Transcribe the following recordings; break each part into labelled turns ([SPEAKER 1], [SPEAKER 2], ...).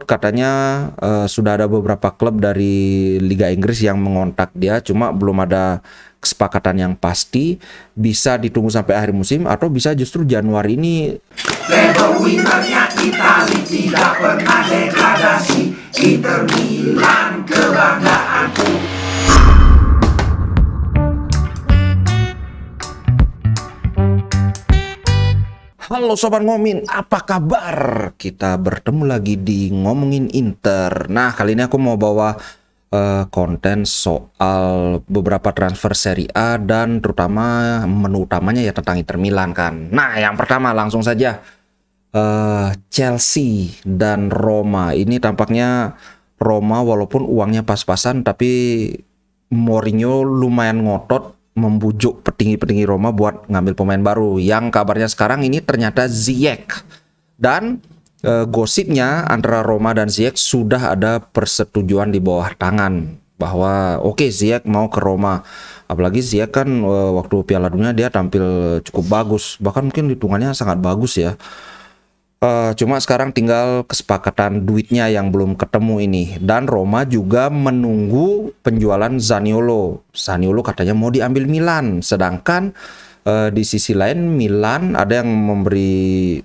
[SPEAKER 1] katanya sudah ada beberapa klub dari Liga Inggris yang mengontak dia, cuma belum ada kesepakatan yang pasti. Bisa ditunggu sampai akhir musim atau bisa justru Januari ini.
[SPEAKER 2] Level winnernya Itali tidak pernah degradasi. Inter Milan kebanggaanku.
[SPEAKER 1] Halo Sobat Ngomin, apa kabar? Kita bertemu lagi di Ngomongin Inter. Nah, kali ini aku mau bawa konten soal beberapa transfer Serie A dan terutama menu utamanya ya tentang Inter Milan kan. Nah, yang pertama langsung saja Chelsea dan Roma. Ini tampaknya Roma walaupun uangnya pas-pasan tapi Mourinho lumayan ngotot membujuk petinggi-petinggi Roma buat ngambil pemain baru. Yang kabarnya sekarang ini ternyata Ziyech. Dan gosipnya antara Roma dan Ziyech sudah ada persetujuan di bawah tangan bahwa oke, Ziyech mau ke Roma. Apalagi Ziyech kan waktu Piala Dunia dia tampil cukup bagus, bahkan mungkin hitungannya sangat bagus ya. Cuma sekarang tinggal kesepakatan duitnya yang belum ketemu ini. Dan Roma juga menunggu penjualan Zaniolo. Zaniolo katanya mau diambil Milan. Sedangkan di sisi lain Milan ada yang memberi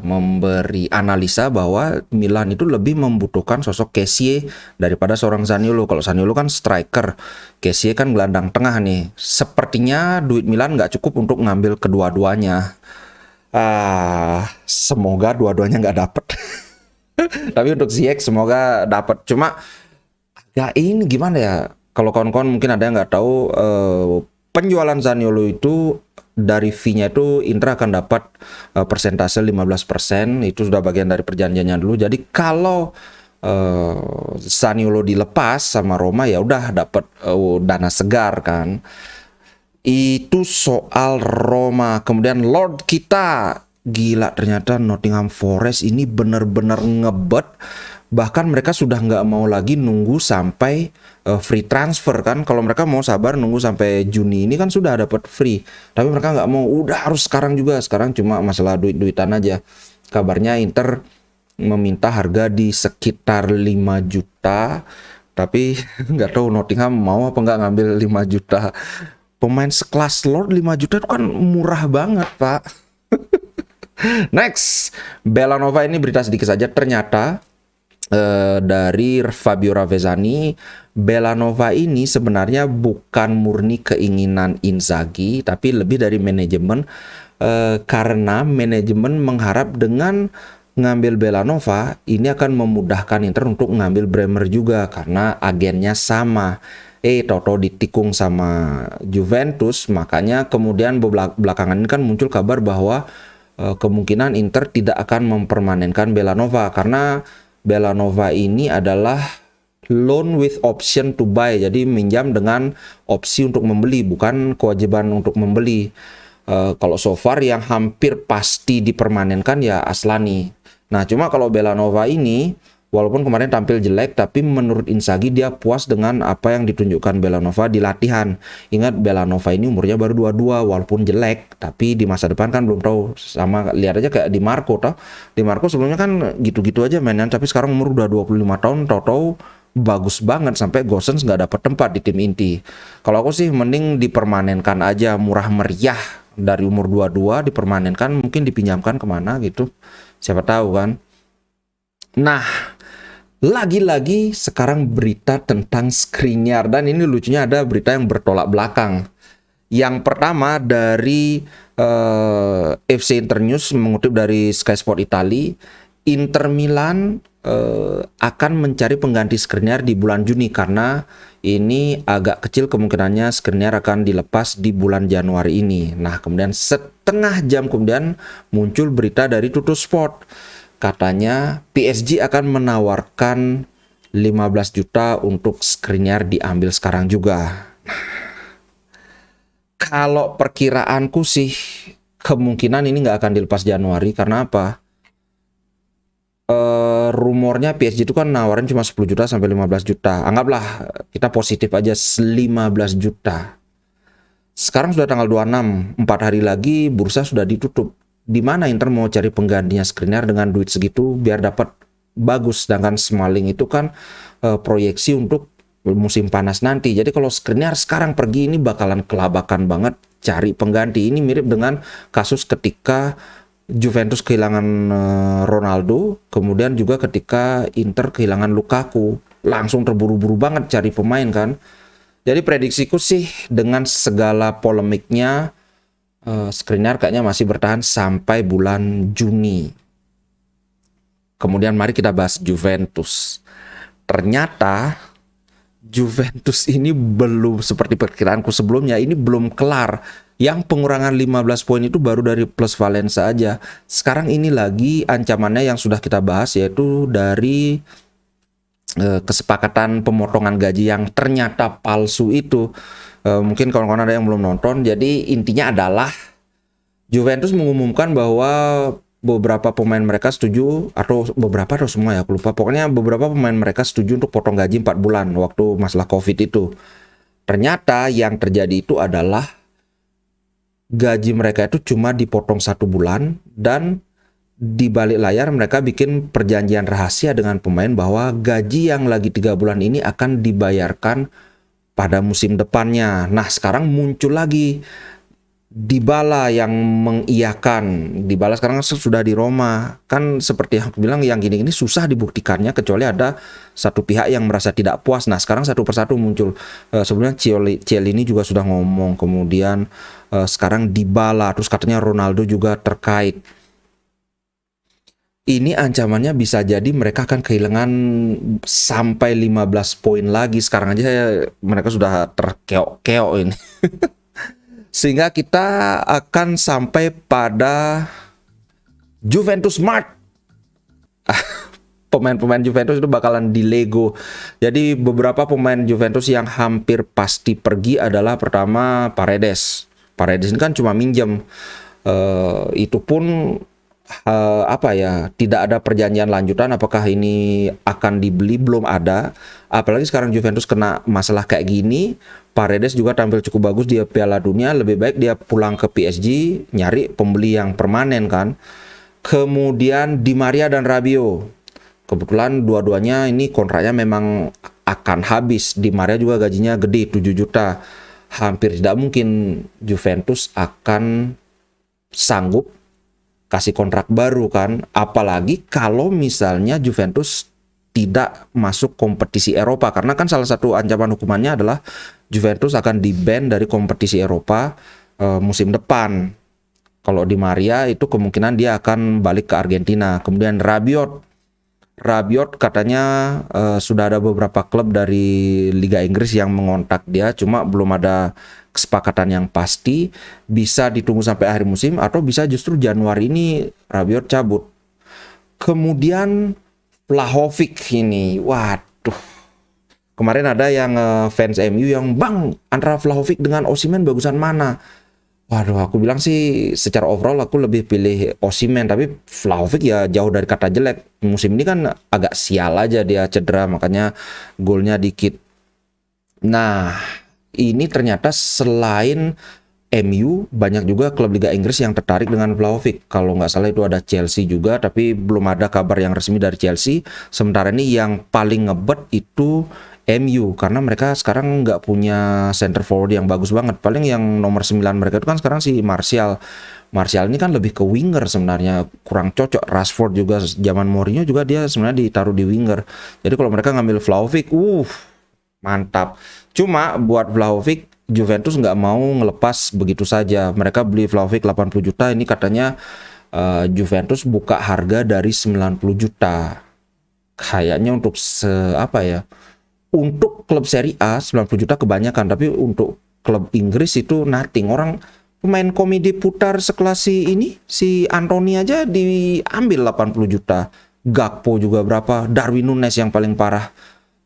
[SPEAKER 1] memberi analisa bahwa Milan itu lebih membutuhkan sosok Kessie daripada seorang Zaniolo. Kalau Zaniolo kan striker, Kessie kan gelandang tengah nih. Sepertinya duit Milan nggak cukup untuk ngambil kedua-duanya. Semoga dua-duanya nggak dapet. Tapi untuk Ziyech semoga dapat. Cuma ya ini gimana ya? Kalau kawan-kawan mungkin ada yang nggak tahu, penjualan Zaniolo itu dari fee-nya itu Inter akan dapat persentase 15%. Itu sudah bagian dari perjanjiannya dulu. Jadi kalau Zaniolo dilepas sama Roma ya udah dapat dana segar kan. Itu soal Roma. Kemudian Lord kita, gila ternyata Nottingham Forest ini bener-bener ngebet. Bahkan mereka sudah nggak mau lagi nunggu sampai free transfer kan. Kalau mereka mau sabar nunggu sampai Juni ini kan sudah dapat free. Tapi mereka nggak mau, udah harus sekarang juga. Sekarang cuma masalah duit-duitan aja. Kabarnya Inter meminta harga di sekitar 5 juta. Tapi nggak tahu Nottingham mau apa nggak ngambil 5 juta. Pemain sekelas Lord 5 juta itu kan murah banget, Pak. Next, Bellanova ini berita sedikit saja. Ternyata dari Fabio Ravezzani, Bellanova ini sebenarnya bukan murni keinginan Inzaghi, tapi lebih dari manajemen, karena manajemen mengharap dengan ngambil Bellanova ini akan memudahkan Inter untuk ngambil Bremer juga karena agennya sama. Toto ditikung sama Juventus, makanya kemudian belakangan ini kan muncul kabar bahwa kemungkinan Inter tidak akan mempermanenkan Bellanova karena Bellanova ini adalah loan with option to buy, jadi minjam dengan opsi untuk membeli, bukan kewajiban untuk membeli. Kalau so far yang hampir pasti dipermanenkan ya Aslani. Nah, cuma kalau Bellanova ini walaupun kemarin tampil jelek, tapi menurut Inzaghi dia puas dengan apa yang ditunjukkan Bellanova di latihan. Ingat Bellanova ini umurnya baru 22, walaupun jelek, tapi di masa depan kan belum tahu. Sama lihat aja kayak Di Marco toh. Di Marco sebelumnya kan gitu-gitu aja mainan, tapi sekarang umur udah 25 tahun, tahu-tahu bagus banget sampai Gosens nggak dapat tempat di tim inti. Kalau aku sih mending dipermanenkan aja, murah meriah dari umur 22 dipermanenkan, mungkin dipinjamkan kemana gitu. Siapa tahu kan. Nah, lagi-lagi sekarang berita tentang Skriniar, dan ini lucunya ada berita yang bertolak belakang. Yang pertama dari FC Internews mengutip dari Sky Sport Italia, Inter Milan akan mencari pengganti Skriniar di bulan Juni karena ini agak kecil kemungkinannya Skriniar akan dilepas di bulan Januari ini. Nah, kemudian setengah jam kemudian muncul berita dari Tuttosport. Katanya PSG akan menawarkan 15 juta untuk Skriniar diambil sekarang juga. Kalau perkiraanku sih kemungkinan ini nggak akan dilepas Januari. Karena apa? Rumornya PSG itu kan nawarin cuma 10 juta sampai 15 juta. Anggaplah kita positif aja 15 juta. Sekarang sudah tanggal 26, 4 hari lagi bursa sudah ditutup. di mana Inter mau cari penggantinya Skriniar dengan duit segitu biar dapat bagus, sedangkan Smalling itu kan proyeksi untuk musim panas nanti. Jadi kalau Skriniar sekarang pergi ini bakalan kelabakan banget cari pengganti. Ini mirip dengan kasus ketika Juventus kehilangan Ronaldo, kemudian juga ketika Inter kehilangan Lukaku, langsung terburu-buru banget cari pemain kan. Jadi prediksiku sih dengan segala polemiknya, Skriniar kayaknya masih bertahan sampai bulan Juni. Kemudian mari kita bahas Juventus. Ternyata Juventus ini belum seperti perkiraanku sebelumnya, ini belum kelar. Yang pengurangan 15 poin itu baru dari plus Valencia aja. Sekarang ini lagi ancamannya yang sudah kita bahas, yaitu dari kesepakatan pemotongan gaji yang ternyata palsu itu. Mungkin kawan-kawan ada yang belum nonton. Jadi intinya adalah Juventus mengumumkan bahwa beberapa pemain mereka setuju, atau beberapa atau semua ya, aku lupa. Pokoknya beberapa pemain mereka setuju untuk potong gaji 4 bulan waktu masalah COVID itu. Ternyata yang terjadi itu adalah gaji mereka itu cuma dipotong 1 bulan, dan di balik layar mereka bikin perjanjian rahasia dengan pemain bahwa gaji yang lagi 3 bulan ini akan dibayarkan pada musim depannya. Nah, sekarang muncul lagi Dybala yang mengiyakan. Dybala sekarang sudah di Roma. Kan seperti yang aku bilang, yang gini-gini susah dibuktikannya kecuali ada satu pihak yang merasa tidak puas. Nah, sekarang satu persatu muncul. Sebelumnya Chiellini juga sudah ngomong, kemudian sekarang Dybala, terus katanya Ronaldo juga terkait. Ini ancamannya bisa jadi mereka akan kehilangan sampai 15 poin lagi. Sekarang aja mereka sudah terkeok-keok ini. Sehingga kita akan sampai pada Juventus Mart. Pemain-pemain Juventus itu bakalan dilego. Jadi beberapa pemain Juventus yang hampir pasti pergi adalah pertama Paredes. Paredes ini kan cuma minjem. Itu pun tidak ada perjanjian lanjutan. Apakah ini akan dibeli, belum ada. Apalagi sekarang Juventus kena masalah kayak gini. Paredes juga tampil cukup bagus di Piala Dunia, lebih baik dia pulang ke PSG, nyari pembeli yang permanen kan. Kemudian Di Maria dan Rabiot, kebetulan dua-duanya ini kontraknya memang akan habis. Di Maria juga gajinya gede, 7 juta. Hampir tidak mungkin Juventus akan sanggup kasih kontrak baru kan, apalagi kalau misalnya Juventus tidak masuk kompetisi Eropa, karena kan salah satu ancaman hukumannya adalah Juventus akan di-ban dari kompetisi Eropa musim depan. Kalau Di Maria itu kemungkinan dia akan balik ke Argentina. Kemudian Rabiot katanya sudah ada beberapa klub dari Liga Inggris yang mengontak dia, cuma belum ada kesepakatan yang pasti. Bisa ditunggu sampai akhir musim atau bisa justru Januari ini Rabiot cabut. Kemudian Vlahovic ini, waduh. Kemarin ada yang fans MU yang, "Bang, antara Vlahovic dengan Osimhen bagusan mana?" Waduh, aku bilang sih secara overall aku lebih pilih Osimhen, tapi Vlahovic ya jauh dari kata jelek. Musim ini kan agak sial aja, dia cedera makanya golnya dikit. Nah, ini ternyata selain MU, banyak juga klub Liga Inggris yang tertarik dengan Vlahovic. Kalau nggak salah itu ada Chelsea juga, tapi belum ada kabar yang resmi dari Chelsea. Sementara ini yang paling ngebet itu MU, karena mereka sekarang nggak punya center forward yang bagus banget. Paling yang nomor 9 mereka itu kan sekarang si Martial. Martial ini kan lebih ke winger sebenarnya, kurang cocok. Rashford juga zaman Mourinho juga dia sebenarnya ditaruh di winger. Jadi kalau mereka ngambil Vlahovic, mantap. Cuma buat Vlahovic, Juventus nggak mau ngelepas begitu saja. Mereka beli Vlahovic 80 juta, ini katanya Juventus buka harga dari 90 juta. Kayaknya untuk untuk klub Serie A 90 juta kebanyakan, tapi untuk klub Inggris itu nothing. Orang pemain komedi putar sekelas si Anthony aja diambil 80 juta. Gakpo juga berapa, Darwin Nunes yang paling parah.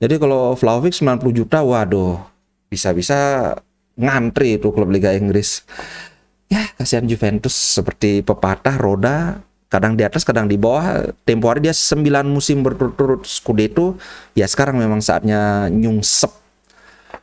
[SPEAKER 1] Jadi kalau Vlahovic 90 juta, waduh, bisa-bisa ngantri itu klub Liga Inggris. Ya, kasihan Juventus, seperti pepatah roda, kadang di atas, kadang di bawah. Tempo hari dia 9 musim berturut-turut Scudetto. Ya sekarang memang saatnya nyungsep.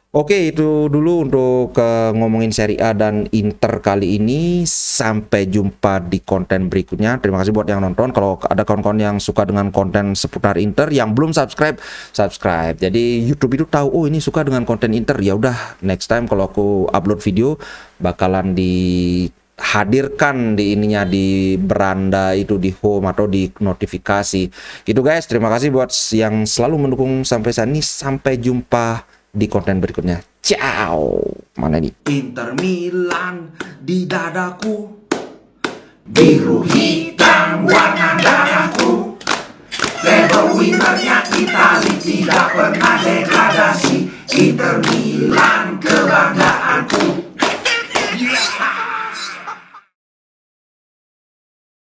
[SPEAKER 1] Oke, itu dulu untuk ngomongin Serie A dan Inter kali ini. Sampai jumpa di konten berikutnya. Terima kasih buat yang nonton. Kalau ada kawan-kawan yang suka dengan konten seputar Inter, yang belum subscribe, subscribe. Jadi YouTube itu tahu, oh ini suka dengan konten Inter. Ya udah, next time kalau aku upload video bakalan dihadirkan di ininya, di beranda itu, di home atau di notifikasi. Gitu guys. Terima kasih buat yang selalu mendukung sampai saat ini. Sampai jumpa di konten berikutnya. Ciao. Mana nih?
[SPEAKER 2] Inter Milan di dadaku, biru hitam warna darahku. Treble winnernya Itali, tidak pernah degradasi. Inter Milan